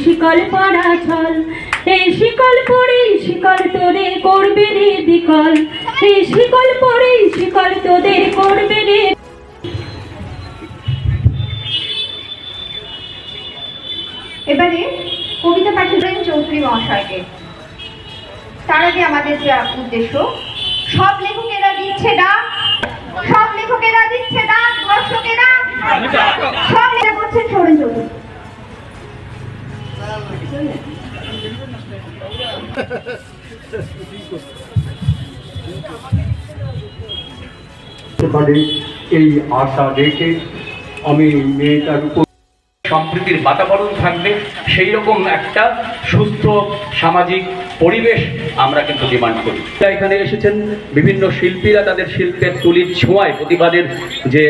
শিকল পরা ছল, এই শিকল পরে শিকল তোদের করবে রে বিকল, এই শিকল পরে শিকল তোদের করবে রে। এবারে কবিতা পাঠ করবেন চৌধুরী মহাশয়কে। তার আগে আমাদের যে উদ্দেশ্য, সব লেখকেরা দিচ্ছে ডাক, সব লেখকেরা দিচ্ছে ডাক, দর্শকেরা সব লেখা করছেন সৌরেন চৌধুরী। এই আশা রেখে আমি মেয়েটার উপর সম্প্রীতির বাতাবরণ থাকবে, সেই রকম একটা সুস্থ সামাজিক পরিবেশ আমরা কিন্তু ডিমান্ড করি। এখানে এসেছেন বিভিন্ন শিল্পীরা, তাদের শিল্পের তুলির ছোঁয়ায় প্রতিবাদের যে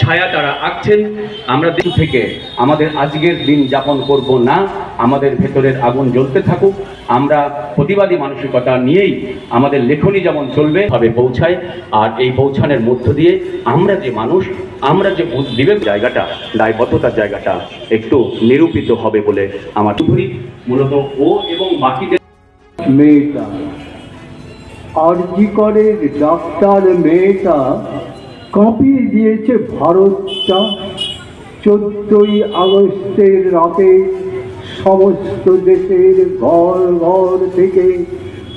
ছায়া তারা আঁকছেন। আমরা দিন থেকে আমাদের আজকের দিন যাপন করব না, আমাদের ভেতরের আগুন জ্বলতে থাকুক। আমরা প্রতিবাদী মানসিকতা নিয়েই আমাদের লেখনী যেমন চলবে ভাবে পৌঁছায়, আর এই পৌঁছানোর মধ্য দিয়ে আমরা যে মানুষ, আমরা যে বিবেক জায়গাটা, দায়বদ্ধতার জায়গাটা একটু নিরূপিত হবে বলে আমার ধরি। মূলত ও এবং বাকিদের মেয়েটা আরজি করের ডাক্তার মেয়েটা কাঁপিয়ে দিয়েছে ভারতটা। 14ই আগস্টের রাতে সমস্ত দেশের ঘর ঘর থেকে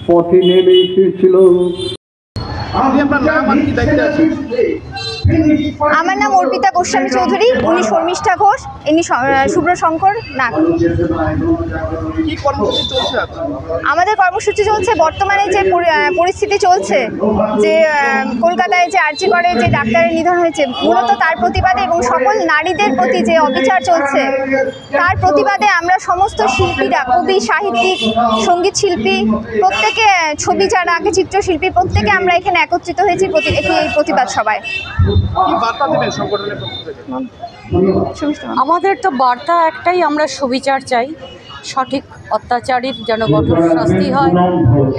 পথে নেমে এসেছিল। আমার নাম অর্পিতা গোস্বামী চৌধুরী, উনি শর্মিষ্ঠা ঘোষ, ইনি শুভ্র শঙ্কর নাগ। আমাদের কর্মসূচি চলছে, বর্তমানে যে পরিস্থিতি চলছে, যে কলকাতায় যে আরজি করে যে ডাক্তারের নিধন হয়েছে, মূলত তার প্রতিবাদে এবং সকল নারীদের প্রতি যে অবিচার চলছে তার প্রতিবাদে আমরা সমস্ত শিল্পীরা, কবি, সাহিত্যিক, সঙ্গীত শিল্পী, প্রত্যেকে, ছবি যারা আঁকে, চিত্রশিল্পী, প্রত্যেকে আমরা এখানে একত্রিত হয়েছি এই প্রতিবাদ সভায়। আমাদের তো বার্তা একটাই, আমরা সুবিচার চাই, সঠিক অত্যাচারীর যেন কঠোর শাস্তি হয়।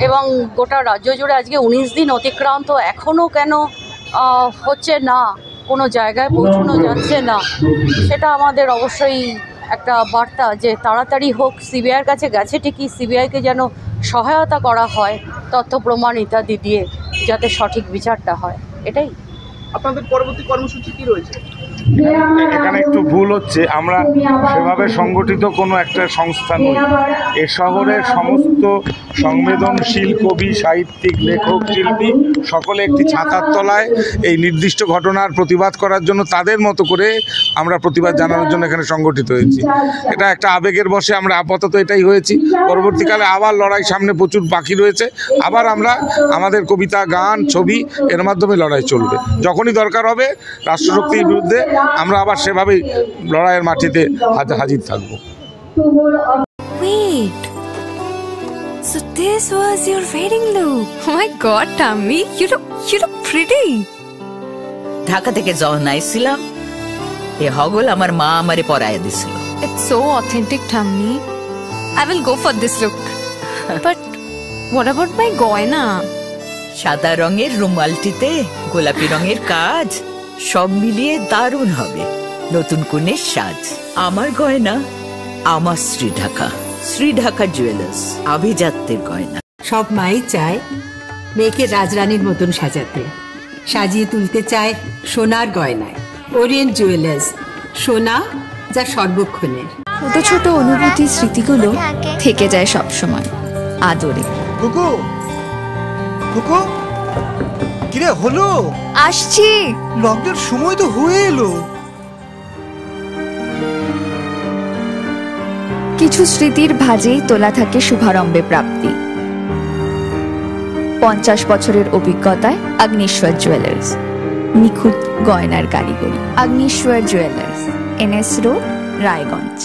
এবং গোটা রাজ্য জুড়ে আজকে 19 দিন অতিক্রান্ত, এখনও কেন হচ্ছে না, কোনো জায়গায় পৌঁছানো যাচ্ছে না, সেটা আমাদের অবশ্যই একটা বার্তা যে তাড়াতাড়ি হোক। সিবিআইয়ের কাছে গেছে ঠিকই, সিবিআইকে যেন সহায়তা করা হয় তথ্য প্রমাণ ইত্যাদি দিয়ে, যাতে সঠিক বিচারটা হয়। এটাই আপনাদের পরবর্তী কর্মসূচি কি রয়েছে? এখানে একটু ভুল হচ্ছে, আমরা সেভাবে সংগঠিত কোনো একটা সংস্থা নই। এ শহরের সমস্ত সংবেদনশীল কবি, সাহিত্যিক, লেখক, শিল্পী সকলে একটি ছাতার তলায় এই নির্দিষ্ট ঘটনার প্রতিবাদ করার জন্য তাদের মতো করে আমরা প্রতিবাদ জানানোর জন্য এখানে সংগঠিত হয়েছি। এটা একটা আবেগের বশে আমরা আপাতত এটাই হয়েছি। পরবর্তীকালে আবার লড়াই সামনে প্রচুর বাকি রয়েছে, আবার আমরা আমাদের কবিতা, গান, ছবি এর মাধ্যমে লড়াই চলবে। যখনই দরকার হবে রাষ্ট্রশক্তির বিরুদ্ধে আমরা আবার সেভাবেই লড়াইয়ের মাটিতে হাজির থাকবো। Wait. So this was your wedding look. Oh my god, Tammy, you look pretty. Dhaka থেকে যখন আইছিলাম এ হগল আমার মা আমারে পরায় দিছিল। It's so authentic, Tammy. I will go for this look. But what about my goina? সাদা রঙের রুমালটিতে গোলাপি রঙের কাজ, সব মিলিয়ে দারুণ হবে নতুন কনের সাজ। আমার গয়না আমার শ্রীঢাকা জুয়েলার্স, আভিজাত্যের গয়না। সব মাই চায় মেয়েকে রাজরানীর মতন সাজাতে, সাজিয়ে তুলতে চায় সোনার গয়নায়। ওরিয়েন্ট জুয়েলার্স, সোনা যা সর্বক্ষণের। ছোট ছোট অনুভূতি, স্মৃতিগুলো থেকে যায় সব সময় আদরে। কিরে হলো? আসছি, লকডাউন সময় তো হয়ে এলো। কিছু স্মৃতির ভাজেই তোলা থাকে শুভারম্ভে প্রাপ্তি। 50 বছরের অভিজ্ঞতায় আগ্নেশ্বর জুয়েলার্স, নিখুঁত গয়নার কারিগরি। Agneshwar jewellers, NS road, Raiganj.